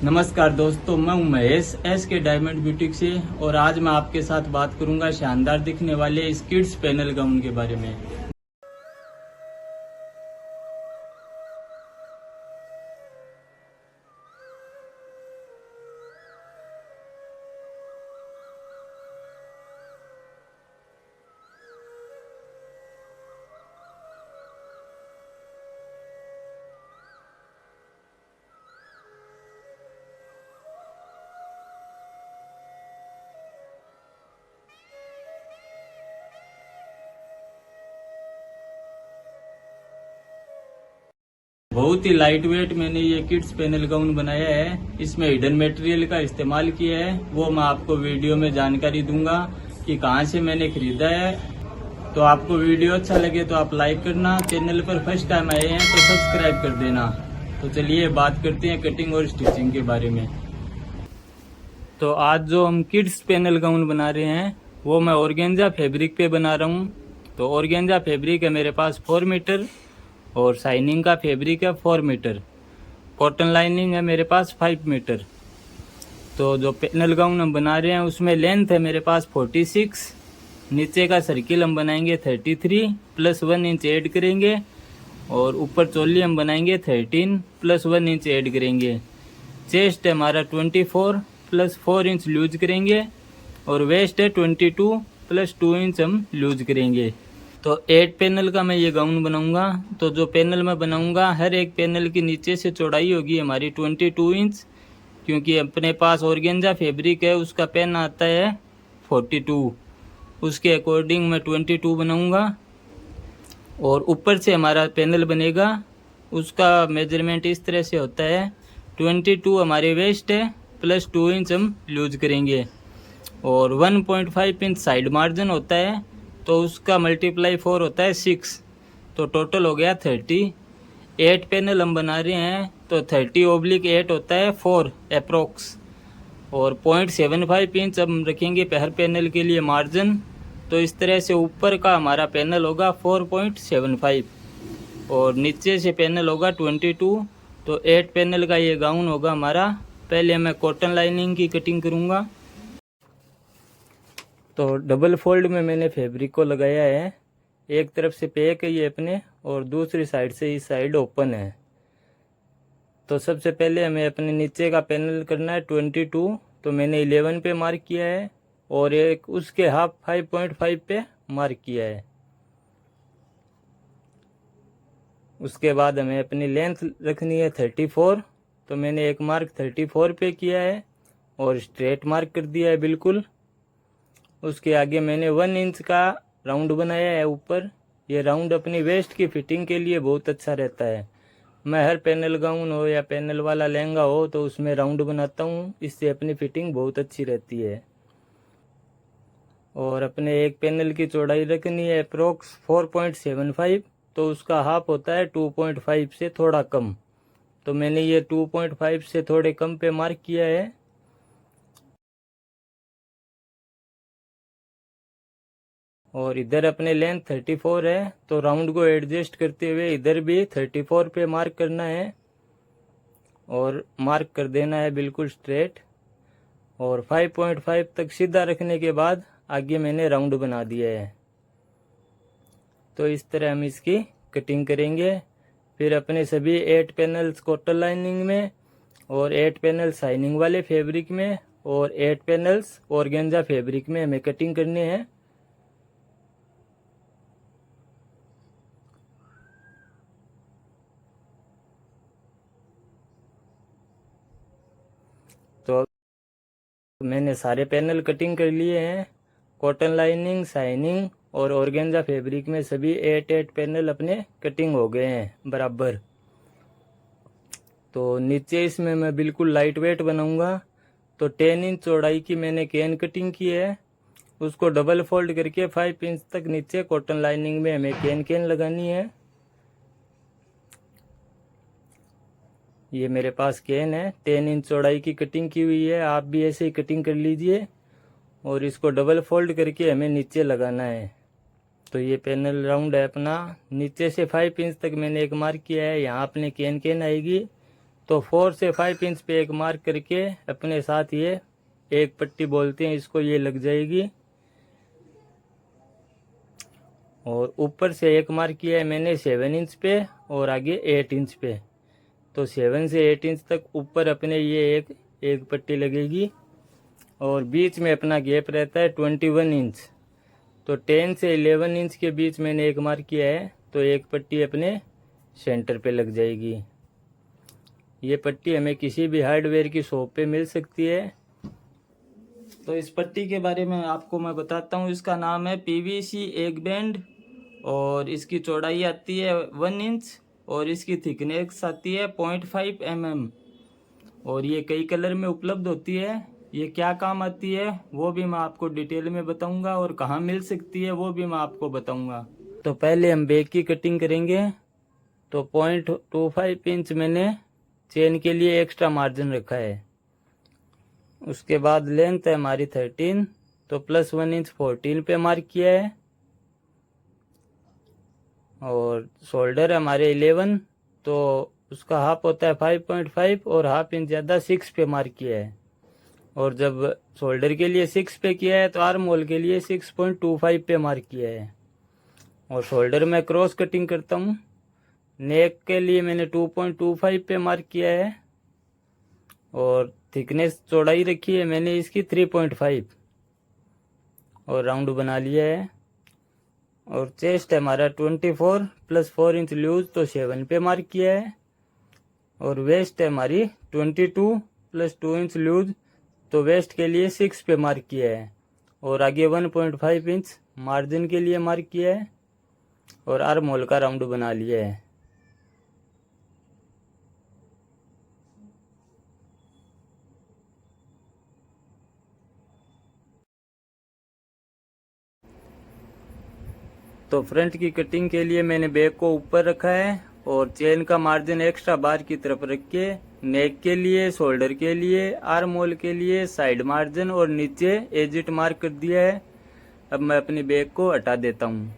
नमस्कार दोस्तों, मैं हूं महेश एस के डायमंड ब्यूटिक से और आज मैं आपके साथ बात करूंगा शानदार दिखने वाले इस किड्स पैनल गाउन के बारे में। बहुत ही लाइट वेट मैंने ये किड्स पैनल गाउन बनाया है। इसमें हिडन मटेरियल का इस्तेमाल किया है, वो मैं आपको वीडियो में जानकारी दूंगा कि कहाँ से मैंने खरीदा है। तो आपको वीडियो अच्छा लगे तो आप लाइक करना, चैनल पर फर्स्ट टाइम आए हैं तो सब्सक्राइब कर देना। तो चलिए बात करते हैं कटिंग और स्टिचिंग के बारे में। तो आज जो हम किड्स पैनल गाउन बना रहे हैं वो मैं ऑर्गेन्जा फैब्रिक पे बना रहा हूँ। तो ऑर्गेन्जा फैब्रिक है मेरे पास 4 मीटर और शाइनिंग का फैब्रिक है 4 मीटर। कॉटन लाइनिंग है मेरे पास 5 मीटर। तो जो पैनल गाउन हम बना रहे हैं उसमें लेंथ है मेरे पास 46, नीचे का सर्किल हम बनाएंगे 33 प्लस 1 इंच ऐड करेंगे और ऊपर चोली हम बनाएंगे 13 प्लस 1 इंच ऐड करेंगे। चेस्ट है हमारा 24 प्लस 4 इंच लूज करेंगे और वेस्ट है 22 प्लस 2 इंच हम लूज करेंगे। तो 8 पैनल का मैं ये गाउन बनाऊंगा। तो जो पैनल मैं बनाऊंगा हर एक पैनल की नीचे से चौड़ाई होगी हमारी 22 इंच, क्योंकि अपने पास ऑर्गेन्जा फैब्रिक है उसका पेन आता है 42, उसके अकॉर्डिंग मैं 22 बनाऊंगा। और ऊपर से हमारा पैनल बनेगा उसका मेजरमेंट इस तरह से होता है 22 हमारे वेस्ट है प्लस 2 इंच हम लूज करेंगे और 1.5 इंच साइड मार्जिन होता है तो उसका मल्टीप्लाई 4 होता है 6। तो टोटल हो गया 30। 8 पैनल हम बना रहे हैं तो 30/8 होता है 4 अप्रोक्स और 0.75 इंच हम रखेंगे हर पैनल के लिए मार्जिन। तो इस तरह से ऊपर का हमारा पैनल होगा 4.75 और नीचे से पैनल होगा 22। तो 8 पैनल का ये गाउन होगा हमारा। पहले मैं कॉटन लाइनिंग की कटिंग करूँगा। तो डबल फोल्ड में मैंने फैब्रिक को लगाया है, एक तरफ से पैक है ये अपने और दूसरी साइड से इस साइड ओपन है। तो सबसे पहले हमें अपने नीचे का पैनल करना है 22। तो मैंने 11 पे मार्क किया है और एक उसके हाफ 5.5 पे मार्क किया है। उसके बाद हमें अपनी लेंथ रखनी है 34। तो मैंने एक मार्क 34 पे किया है और स्ट्रेट मार्क कर दिया है बिल्कुल। उसके आगे मैंने 1 इंच का राउंड बनाया है ऊपर। ये राउंड अपनी वेस्ट की फिटिंग के लिए बहुत अच्छा रहता है। मैं हर पैनल गाउन हो या पैनल वाला लहंगा हो तो उसमें राउंड बनाता हूँ, इससे अपनी फिटिंग बहुत अच्छी रहती है। और अपने एक पैनल की चौड़ाई रखनी है अप्रोक्स 4.75, तो उसका हाफ होता है 2.5 से थोड़ा कम। तो मैंने ये 2.5 से थोड़े कम पे मार्क किया है। और इधर अपने लेंथ 34 है तो राउंड को एडजस्ट करते हुए इधर भी 34 पे मार्क करना है और मार्क कर देना है बिल्कुल स्ट्रेट। और 5.5 तक सीधा रखने के बाद आगे मैंने राउंड बना दिया है। तो इस तरह हम इसकी कटिंग करेंगे। फिर अपने सभी 8 पैनल्स कॉटन लाइनिंग में और 8 पैनल शाइनिंग वाले फैब्रिक में और 8 पैनल्स ऑर्गेन्जा फैब्रिक में हमें कटिंग करने हैं। तो मैंने सारे पैनल कटिंग कर लिए हैं। कॉटन लाइनिंग, शाइनिंग और ऑर्गेन्जा फैब्रिक में सभी 8 पैनल अपने कटिंग हो गए हैं बराबर। तो नीचे इसमें मैं बिल्कुल लाइट वेट बनाऊंगा। तो 10 इंच चौड़ाई की मैंने कैन कटिंग की है, उसको डबल फोल्ड करके 5 इंच तक नीचे कॉटन लाइनिंग में हमें कैन लगानी है। ये मेरे पास कैन है, 10 इंच चौड़ाई की कटिंग की हुई है। आप भी ऐसे ही कटिंग कर लीजिए और इसको डबल फोल्ड करके हमें नीचे लगाना है। तो ये पैनल राउंड है अपना। नीचे से 5 इंच तक मैंने एक मार्क किया है, यहाँ अपने कैन आएगी। तो 4 से 5 इंच पे एक मार्क करके अपने साथ ये एक पट्टी बोलते हैं इसको, ये लग जाएगी। और ऊपर से एक मार्क किया है मैंने 7 इंच पे और आगे 8 इंच पे। तो 7 से 8 इंच तक ऊपर अपने ये एक पट्टी लगेगी और बीच में अपना गैप रहता है 21 इंच। तो 10 से 11 इंच के बीच मैंने एक मार्क किया है, तो एक पट्टी अपने सेंटर पे लग जाएगी। ये पट्टी हमें किसी भी हार्डवेयर की शॉप पे मिल सकती है। तो इस पट्टी के बारे में आपको मैं बताता हूँ। इसका नाम है पीवीसी एग बैंड और इसकी चौड़ाई आती है 1 इंच और इसकी थिकनेस आती है 0.5 mm और ये कई कलर में उपलब्ध होती है। ये क्या काम आती है वो भी मैं आपको डिटेल में बताऊंगा और कहाँ मिल सकती है वो भी मैं आपको बताऊंगा। तो पहले हम बैक की कटिंग करेंगे। तो 0.25 इंच मैंने चेन के लिए एक्स्ट्रा मार्जिन रखा है। उसके बाद लेंथ है हमारी 13, तो +1 इंच 14 पे मार्क किया है। और शोल्डर है हमारे 11, तो उसका हाफ होता है 5.5 और हाफ इंच ज़्यादा 6 पे मार्क किया है। और जब शोल्डर के लिए 6 पे किया है तो आर्म होल के लिए 6.25 पे मार्क किया है। और शोल्डर में क्रॉस कटिंग करता हूँ। नेक के लिए मैंने 2.25 पे मार्क किया है और थिकनेस चौड़ाई रखी है मैंने इसकी 3.5 और राउंड बना लिया है। और चेस्ट है हमारा 24 + 4 इंच लूज, तो 7 पे मार्क किया है। और वेस्ट है हमारी 22 + 2 इंच लूज, तो वेस्ट के लिए 6 पे मार्क किया है। और आगे 1.5 इंच मार्जिन के लिए मार्क किया है और आर्म होल का राउंड बना लिया है। तो फ्रंट की कटिंग के लिए मैंने बैक को ऊपर रखा है और चेन का मार्जिन एक्स्ट्रा बार की तरफ रख के नेक के लिए, शोल्डर के लिए, आर्म होल के लिए साइड मार्जिन और नीचे एजिट मार्क कर दिया है। अब मैं अपनी बैक को हटा देता हूँ।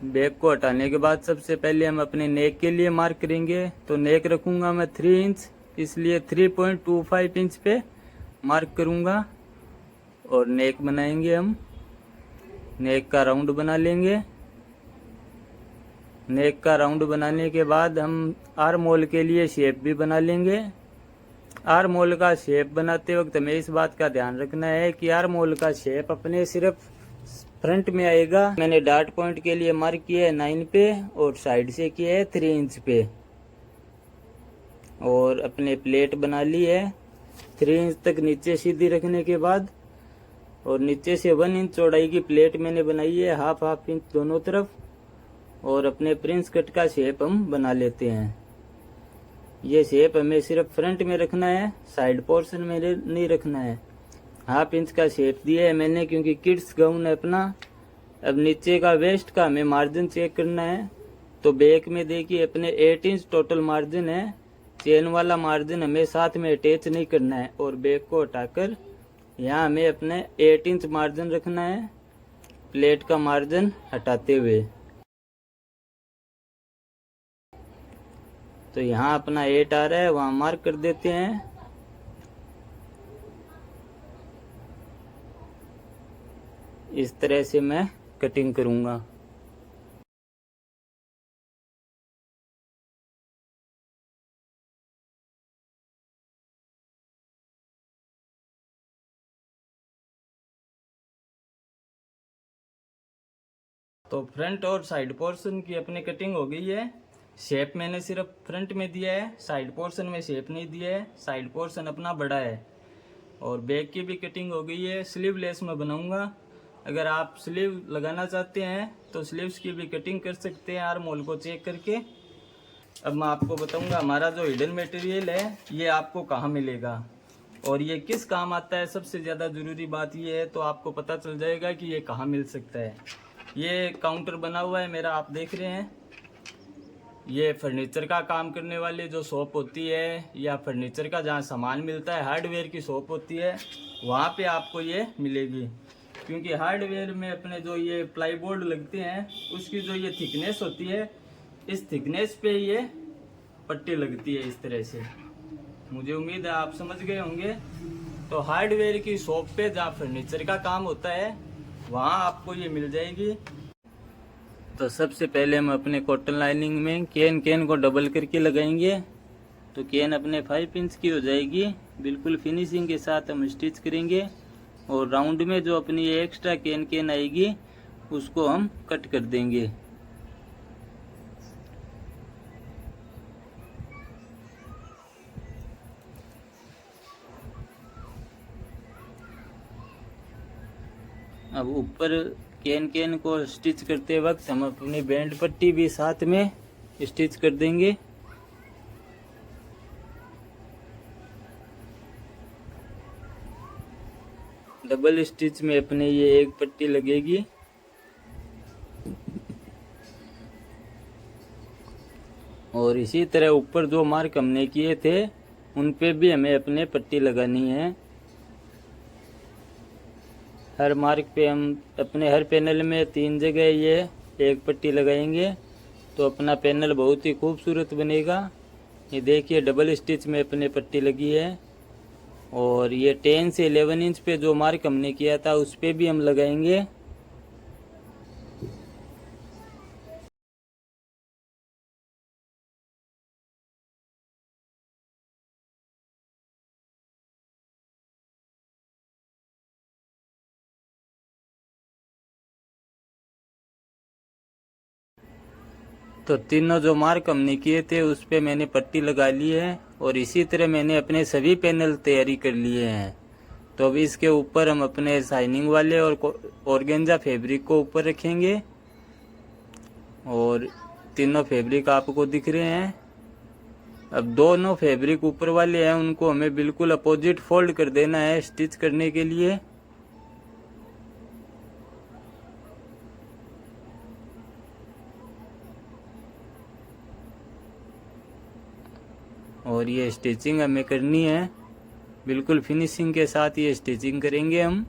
बैक को हटाने के बाद सबसे पहले हम अपने नेक के लिए मार्क करेंगे। तो नेक रखूँगा मैं 3 इंच, इसलिए 3.25 इंच पे मार्क करूँगा और नेक बनाएंगे। हम नेक का राउंड बना लेंगे। नेक का राउंड बनाने के बाद हम आर्म होल के लिए शेप भी बना लेंगे। आर्म होल का शेप बनाते वक्त हमें इस बात का ध्यान रखना है कि आर्म होल का शेप अपने सिर्फ फ्रंट में आएगा। मैंने डार्ट पॉइंट के लिए मार्क किया है 9 पे और साइड से किया है 3 इंच पे। और अपने प्लेट बना ली है 3 इंच तक नीचे सीधी रखने के बाद। और नीचे से 1 इंच चौड़ाई की प्लेट मैंने बनाई है, हाफ इंच दोनों तरफ। और अपने प्रिंस कट का शेप हम बना लेते हैं। ये शेप हमें सिर्फ फ्रंट में रखना है, साइड पोर्शन में नहीं रखना है। हाफ इंच का शेप दिया है मैंने क्योंकि किड्स गाउन है अपना। अब नीचे का वेस्ट का हमें मार्जिन चेक करना है। तो बैक में देखिए अपने 8 इंच टोटल मार्जिन है। चेन वाला मार्जिन हमें साथ में अटैच नहीं करना है और बैक को हटाकर यहाँ हमें अपने 8 इंच मार्जिन रखना है, प्लेट का मार्जिन हटाते हुए। तो यहाँ अपना 8 आ रहा है, वहाँ मार्क कर देते हैं। इस तरह से मैं कटिंग करूँगा। तो फ्रंट और साइड पोर्शन की अपनी कटिंग हो गई है। शेप मैंने सिर्फ फ्रंट में दिया है, साइड पोर्शन में शेप नहीं दिया है। साइड पोर्शन अपना बड़ा है। और बैक की भी कटिंग हो गई है। स्लीवलेस में बनाऊंगा। अगर आप स्लीव लगाना चाहते हैं तो स्लीव्स की भी कटिंग कर सकते हैं आर्म होल को चेक करके। अब मैं आपको बताऊंगा हमारा जो हिडन मटेरियल है ये आपको कहाँ मिलेगा और ये किस काम आता है। सबसे ज़्यादा ज़रूरी बात ये है, तो आपको पता चल जाएगा कि ये कहाँ मिल सकता है। ये काउंटर बना हुआ है मेरा, आप देख रहे हैं। ये फर्नीचर का काम करने वाली जो शॉप होती है या फर्नीचर का जहाँ सामान मिलता है, हार्डवेयर की शॉप होती है, वहाँ पे आपको ये मिलेगी। क्योंकि हार्डवेयर में अपने जो ये प्लाईबोर्ड लगते हैं उसकी जो ये थिकनेस होती है इस थिकनेस पे ये पट्टी लगती है इस तरह से। मुझे उम्मीद है आप समझ गए होंगे। तो हार्डवेयर की शॉप पे जहाँ फर्नीचर का काम होता है वहाँ आपको ये मिल जाएगी। तो सबसे पहले हम अपने कॉटन लाइनिंग में केन को डबल करके लगाएंगे। तो केन अपने 5 इंच की हो जाएगी। बिल्कुल फिनिशिंग के साथ हम स्टिच करेंगे और राउंड में जो अपनी ये एक्स्ट्रा केन आएगी उसको हम कट कर देंगे। अब ऊपर केन को स्टिच करते वक्त हम अपनी बैंड पट्टी भी साथ में स्टिच कर देंगे। डबल स्टिच में अपने ये एक पट्टी लगेगी और इसी तरह ऊपर जो मार्क हमने किए थे उन पे भी हमें अपने पट्टी लगानी है। हर मार्क पे हम अपने हर पैनल में 3 जगह ये एक पट्टी लगाएंगे तो अपना पैनल बहुत ही खूबसूरत बनेगा। ये देखिए डबल स्टिच में अपने पट्टी लगी है और ये 10 से 11 इंच पे जो मार्क हमने किया था उस पे भी हम लगाएंगे। तो तीनों जो मार्क हमने किए थे उस पे मैंने पट्टी लगा ली है और इसी तरह मैंने अपने सभी पैनल तैयारी कर लिए हैं। तो अब इसके ऊपर हम अपने शाइनिंग वाले और ऑर्गेन्जा फैब्रिक को ऊपर रखेंगे और तीनों फैब्रिक आपको दिख रहे हैं। अब दोनों फैब्रिक ऊपर वाले हैं उनको हमें बिल्कुल अपोजिट फोल्ड कर देना है स्टिच करने के लिए। और ये स्टिचिंग हमें करनी है बिल्कुल फिनिशिंग के साथ। ये स्टिचिंग करेंगे हम।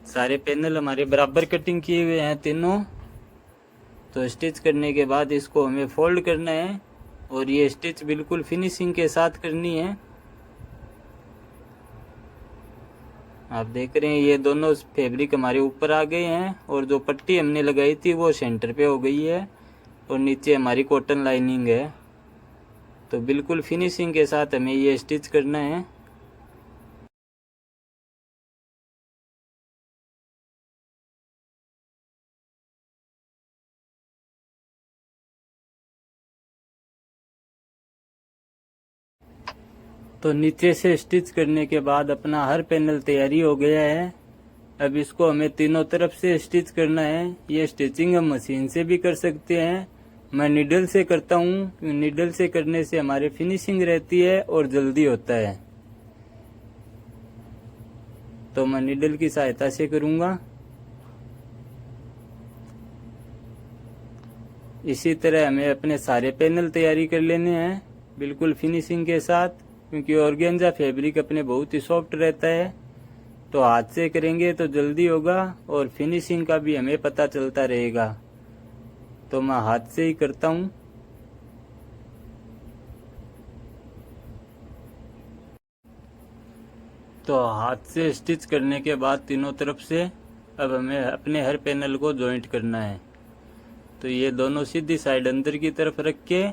सारे पैनल हमारे बराबर कटिंग किए हुए हैं तीनों। तो स्टिच करने के बाद इसको हमें फोल्ड करना है और ये स्टिच बिल्कुल फिनिशिंग के साथ करनी है। आप देख रहे हैं ये दोनों फैब्रिक हमारे ऊपर आ गए हैं और जो पट्टी हमने लगाई थी वो सेंटर पे हो गई है और नीचे हमारी कॉटन लाइनिंग है। तो बिल्कुल फिनिशिंग के साथ हमें ये स्टिच करना है। तो नीचे से स्टिच करने के बाद अपना हर पैनल तैयारी हो गया है। अब इसको हमें तीनों तरफ से स्टिच करना है। ये स्टिचिंग हम मशीन से भी कर सकते हैं। मैं नीडल से करता हूँ। नीडल से करने से हमारी फिनिशिंग रहती है और जल्दी होता है। तो मैं नीडल की सहायता से करूँगा। इसी तरह हमें अपने सारे पैनल तैयारी कर लेने हैं बिल्कुल फिनिशिंग के साथ, क्योंकि ऑर्गेन्जा फैब्रिक अपने बहुत ही सॉफ्ट रहता है। तो हाथ से करेंगे तो जल्दी होगा और फिनिशिंग का भी हमें पता चलता रहेगा। तो मैं हाथ से ही करता हूँ। तो हाथ से स्टिच करने के बाद तीनों तरफ से अब हमें अपने हर पैनल को जॉइंट करना है। तो ये दोनों सीधी साइड अंदर की तरफ रख के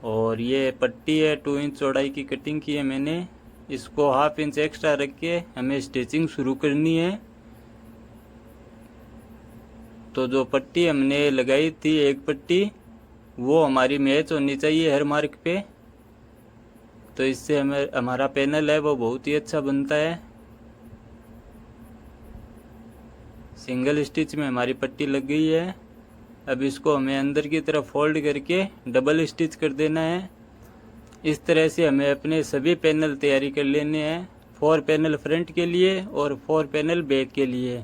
और ये पट्टी है 2 इंच चौड़ाई की कटिंग की है मैंने, इसको 1/2 इंच एक्स्ट्रा रख के हमें स्टिचिंग शुरू करनी है। तो जो पट्टी हमने लगाई थी एक पट्टी वो हमारी मैच होनी चाहिए हर मार्क पे। तो इससे हमें हमारा पैनल है वो बहुत ही अच्छा बनता है। सिंगल स्टिच में हमारी पट्टी लग गई है। अब इसको हमें अंदर की तरफ फोल्ड करके डबल स्टिच कर देना है। इस तरह से हमें अपने सभी पैनल तैयारी कर लेने हैं, 4 पैनल फ्रंट के लिए और 4 पैनल बैक के लिए।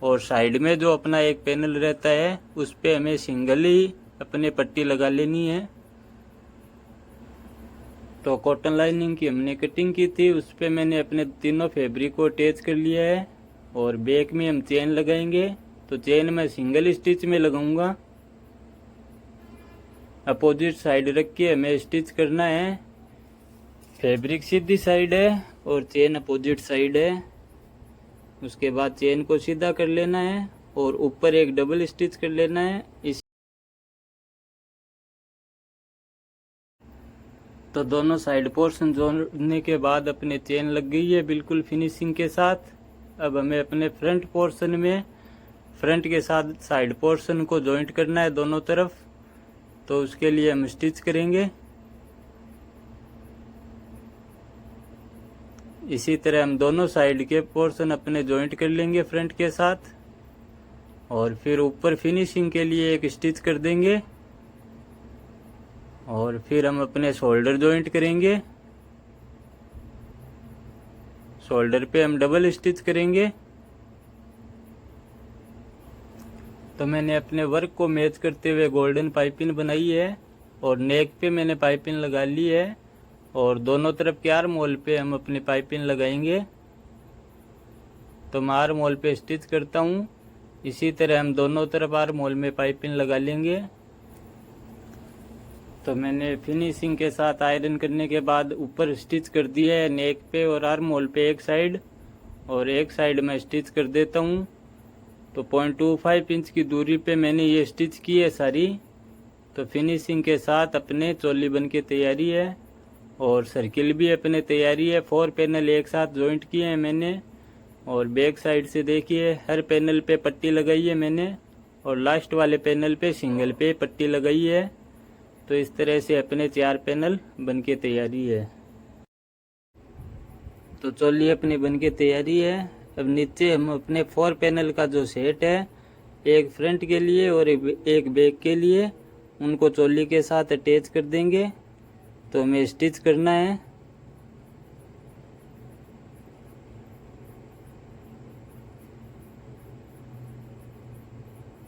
और साइड में जो अपना एक पैनल रहता है उस पे हमें सिंगल ही अपने पट्टी लगा लेनी है। तो कॉटन लाइनिंग की हमने कटिंग की थी उस पे मैंने अपने तीनों फैब्रिक को अटैच कर लिया है और बैक में हम चेन लगाएंगे तो चेन में सिंगल स्टिच में लगाऊंगा। अपोजिट साइड रख के हमें स्टिच करना है। फैब्रिक सीधी साइड है और चेन अपोजिट साइड है। उसके बाद चेन को सीधा कर लेना है और ऊपर एक डबल स्टिच कर लेना है। तो दोनों साइड पोर्शन जोड़ने के बाद अपने चेन लग गई है बिल्कुल फिनिशिंग के साथ। अब हमें अपने फ्रंट पोर्शन में फ्रंट के साथ साइड पोर्शन को जॉइंट करना है दोनों तरफ। तो उसके लिए हम स्टिच करेंगे। इसी तरह हम दोनों साइड के पोर्शन अपने जॉइंट कर लेंगे फ्रंट के साथ और फिर ऊपर फिनिशिंग के लिए एक स्टिच कर देंगे और फिर हम अपने शोल्डर जॉइंट करेंगे। शोल्डर पे हम डबल स्टिच करेंगे। तो मैंने अपने वर्क को मैच करते हुए गोल्डन पाइपिंग बनाई है और नेक पे मैंने पाइपिंग लगा ली है और दोनों तरफ के आर्म होल पे हम अपनी पाइपिंग लगाएंगे। तो मैं आर्म होल पे स्टिच करता हूँ। इसी तरह हम दोनों तरफ आर्म होल में पाइपिंग लगा लेंगे। तो मैंने फिनिशिंग के साथ आयरन करने के बाद ऊपर स्टिच कर दिया है नेक पे और आर्म होल पे एक साइड, और एक साइड में स्टिच कर देता हूँ। तो 0.25 इंच की दूरी पे मैंने ये स्टिच की है सारी। तो फिनिशिंग के साथ अपने चोली बन के तैयारी है और सर्किल भी अपने तैयारी है। 4 पैनल एक साथ जॉइंट किए हैं मैंने और बैक साइड से देखिए हर पैनल पे पट्टी लगाई है मैंने और लास्ट वाले पैनल पे सिंगल पे पट्टी लगाई है। तो इस तरह से अपने 4 पैनल बन के तैयारी है। तो चोली अपनी बन के तैयारी है। अब नीचे हम अपने 4 पैनल का जो सेट है, एक फ्रंट के लिए और एक बैक के लिए, उनको चोली के साथ अटैच कर देंगे। तो हमें स्टिच करना है।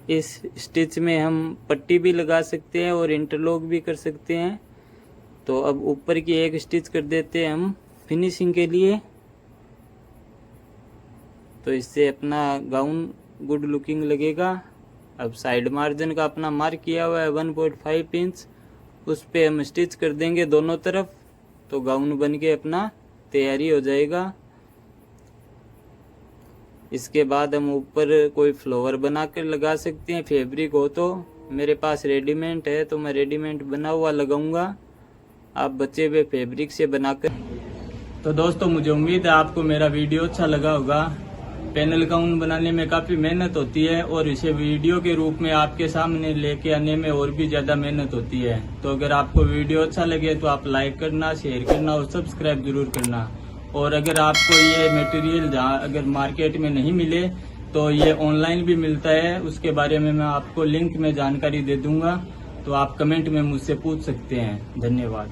इस स्टिच में हम पट्टी भी लगा सकते हैं और इंटरलॉक भी कर सकते हैं। तो अब ऊपर की एक स्टिच कर देते हैं हम फिनिशिंग के लिए। तो इससे अपना गाउन गुड लुकिंग लगेगा। अब साइड मार्जिन का अपना मार्क किया हुआ है 1.5 इंच, उस पे हम स्टिच कर देंगे दोनों तरफ। तो गाउन बन के अपना तैयारी हो जाएगा। इसके बाद हम ऊपर कोई फ्लावर बनाकर लगा सकते हैं, फैब्रिक हो तो। मेरे पास रेडीमेड है तो मैं रेडीमेड बना हुआ लगाऊंगा। आप बचे हुए फैब्रिक से बनाकर। तो दोस्तों मुझे उम्मीद है आपको मेरा वीडियो अच्छा लगा होगा। पैनल गाउन बनाने में काफ़ी मेहनत होती है और इसे वीडियो के रूप में आपके सामने लेके आने में और भी ज़्यादा मेहनत होती है। तो अगर आपको वीडियो अच्छा लगे तो आप लाइक करना, शेयर करना और सब्सक्राइब जरूर करना। और अगर आपको ये मटेरियल जहाँ अगर मार्केट में नहीं मिले तो ये ऑनलाइन भी मिलता है, उसके बारे में मैं आपको लिंक में जानकारी दे दूंगा। तो आप कमेंट में मुझसे पूछ सकते हैं। धन्यवाद।